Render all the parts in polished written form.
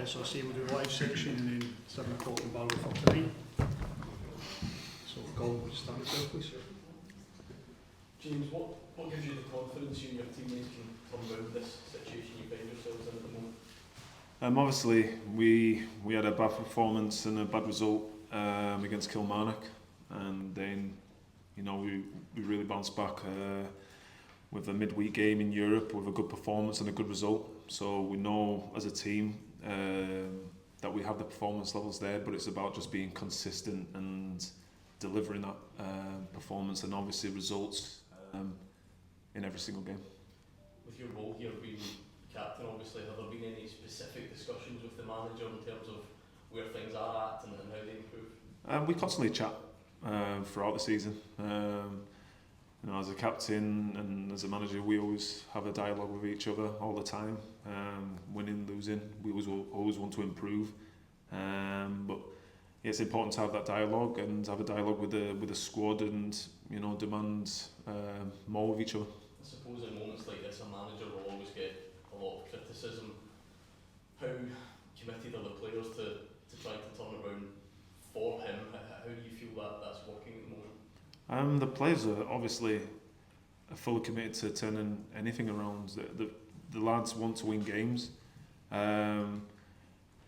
So say we do a live section and then 7 o'clock in Barrow for tonight. So Colin, would you start with that, please? James, what gives you the confidence you and your teammates can come around this situation you find yourselves in at the moment? Obviously, we had a bad performance and a bad result against Kilmarnock, and then we really bounced back with a midweek game in Europe with a good performance and a good result. So we know as a team that we have the performance levels there, but it's about just being consistent and delivering that performance and obviously results in every single game. With your role here being captain, obviously, have there been any specific discussions with the manager in terms of where things are at and how they improve? We constantly chat throughout the season. As a captain and as a manager, we always have a dialogue with each other all the time. Winning, losing, we always want to improve. But it's important to have that dialogue and have a dialogue with the squad and demand more of each other. I suppose in moments like this, a manager will always get a lot of criticism. How committed are the players to try to turn around for him? How do you feel that's working at the moment? The players are obviously fully committed to turning anything around. The lads want to win games.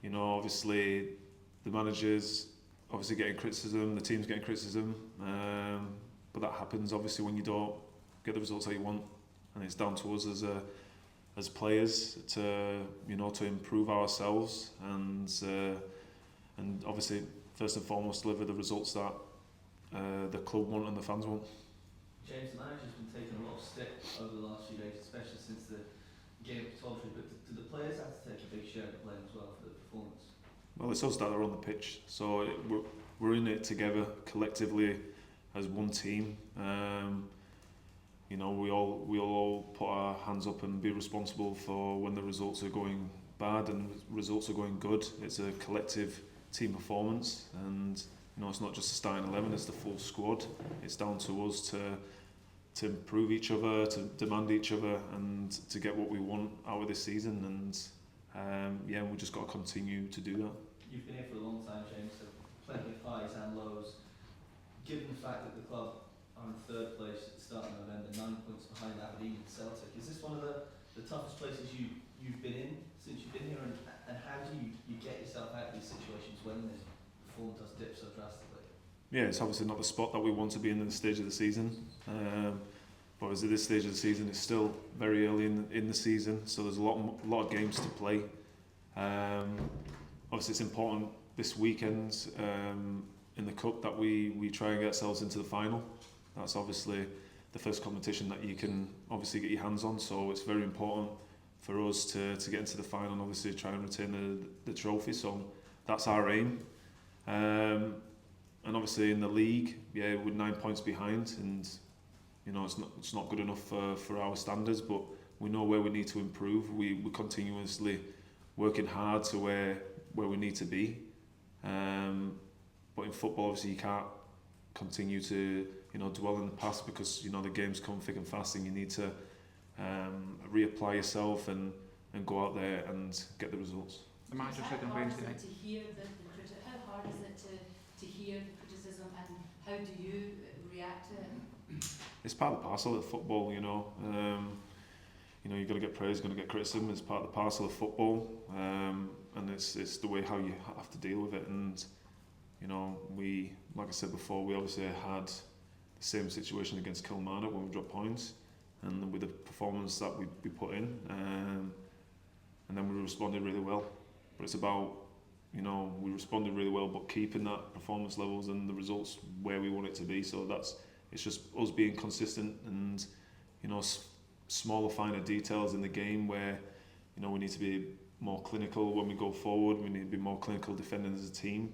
Obviously the manager's obviously getting criticism, the team's getting criticism, but that happens obviously when you don't get the results that you want, and it's down to us as players to improve ourselves and obviously first and foremost deliver the results that the club want and the fans want. James, the manager's been taking a lot of stick over the last few days, especially since the game at Tavernier, but do the players have to take a big share of the blame as well for the performance? Well, it's us that are on the pitch, so we're in it together collectively as one team. We all put our hands up and be responsible for when the results are going bad and results are going good. It's a collective team performance, and it's not just the starting 11, it's the full squad. It's down to us to improve each other, to demand each other, and to get what we want out of this season. And we just got to continue to do that. You've been here for a long time, James, so plenty of highs and lows. Given the fact that the club are in third place at the start of November, 9 points behind Aberdeen and Celtic, is this one of the toughest places you've been in since you've been here, and how do you get yourself out of these situations when the form does dip so drastically? Yeah, it's obviously not the spot that we want to be in this stage of the season, but as at this stage of the season, it's still very early in the season, so there's a lot of games to play. Obviously it's important this weekend in the Cup that we try and get ourselves into the final. That's obviously the first competition that you can obviously get your hands on, so it's very important for us to get into the final and obviously try and retain the trophy, so that's our aim. And obviously in the league, we're 9 points behind, and it's not good enough for our standards, but we know where we need to improve. We're continuously working hard to where we need to be. But in football, obviously you can't continue to dwell in the past, because the games come thick and fast, and you need to reapply yourself and go out there and get the results. The manager said on Wednesday night. How hard is it to hear the criticism, and how do you react to it? It's part of the parcel of football, you've got to get praise, you've got to get criticism. It's part of the parcel of football, and it's the way how you have to deal with it. And we, like I said before, we obviously had the same situation against Kilmarnock when we dropped points, and with the performance that we put in, and then we responded really well. But it's about we responded really well, but keeping that performance levels and the results where we want it to be. So it's just us being consistent, and smaller, finer details in the game where we need to be more clinical when we go forward. We need to be more clinical defending as a team.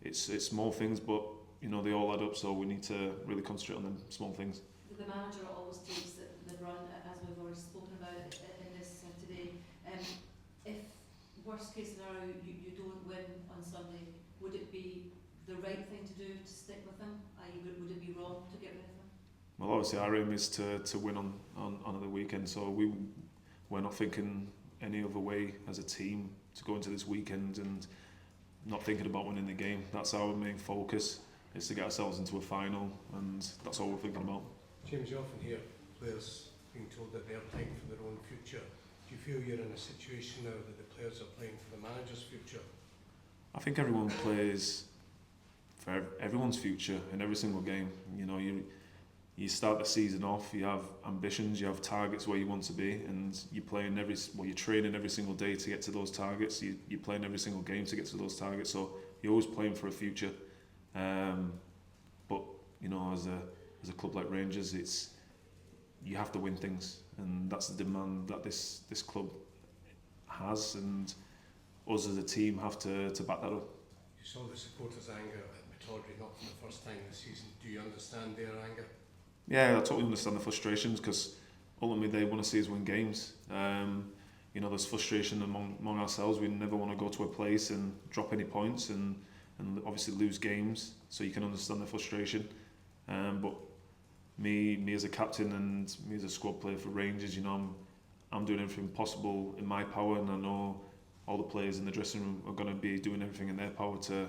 It's small things, but they all add up. So we need to really concentrate on them small things. The manager always takes the run, as we've already spoken about in this today. If worst case scenario you don't win on Sunday, would it be the right thing to do to stick with him? Would it be wrong to get rid of him? Well, obviously our aim is to win on the weekend, so we're not thinking any other way as a team to go into this weekend and not thinking about winning the game. That's our main focus, is to get ourselves into a final, and that's all we're thinking about. James, you often hear players being told that they're playing for their own future. Do you feel you're in a situation now that the players are playing for the manager's future? I think everyone plays for everyone's future in every single game. You know, you start the season off, you have ambitions, you have targets where you want to be, and you're training every single day to get to those targets. You're playing every single game to get to those targets. So you're always playing for a future. But you know, as a club like Rangers, you have to win things, and that's the demand that this club has, and us as a team have to back that up. You saw the supporters' anger at Motherwell not for the first time this season. Do you understand their anger? Yeah, I totally understand the frustrations, because ultimately they want to see us win games. You know, there's frustration among ourselves. We never want to go to a place and drop any points and obviously lose games. So you can understand the frustration. But me as a captain and me as a squad player for Rangers, you know, I'm doing everything possible in my power, and I know all the players in the dressing room are going to be doing everything in their power to,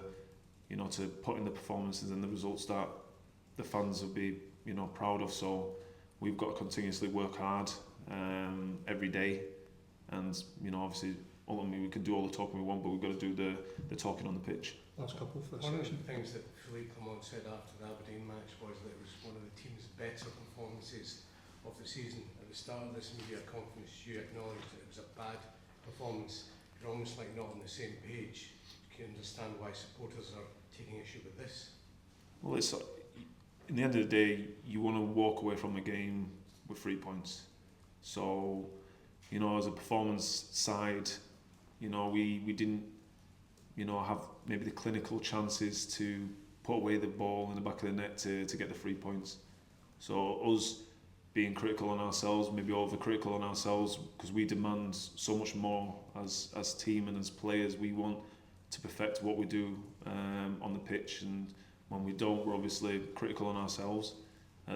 you know, to put in the performances and the results that the fans will be, you know, proud of. So we've got to continuously work hard every day, and you know, obviously ultimately we can do all the talking we want, but we've got to do the talking on the pitch. Last couple for this One of section. the things that Philippe Clement said after the Aberdeen match was that it was one of the team's better performances of the season. At the start of this media conference, you acknowledged that it was a bad performance. You're almost like not on the same page. Can you understand why supporters are taking issue with this? Well, it's in the end of the day, you want to walk away from the game with 3 points. So, you know, as a performance side, you know, we didn't, you know, have maybe the clinical chances to put away the ball in the back of the net to get the 3 points. So us being critical on ourselves, maybe overcritical on ourselves, because we demand so much more as team and as players. We want to perfect what we do on the pitch, and when we don't, we're obviously critical on ourselves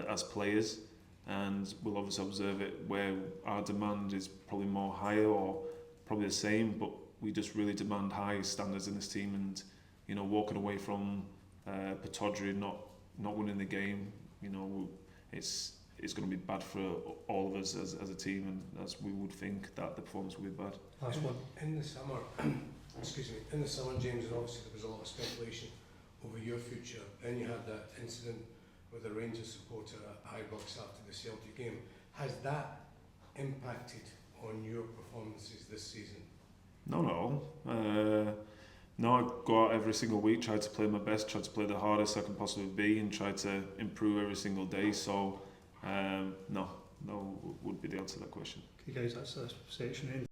as players, and we'll obviously observe it where our demand is probably more higher or probably the same, but we just really demand high standards in this team. And you know, walking away from Pataudry not winning the game, you know, it's going to be bad for all of us as a team, and as we would think that the performance will be bad. Last one. In the summer, in the summer, James, and obviously there was a lot of speculation over your future. Then you had that incident with a Rangers supporter at Ibrox after the Celtic game. Has that impacted on your performances this season? No. No, I go out every single week, try to play my best, try to play the hardest I can possibly be, and try to improve every single day. So, no would be the answer to that question. Okay guys, that's the section in.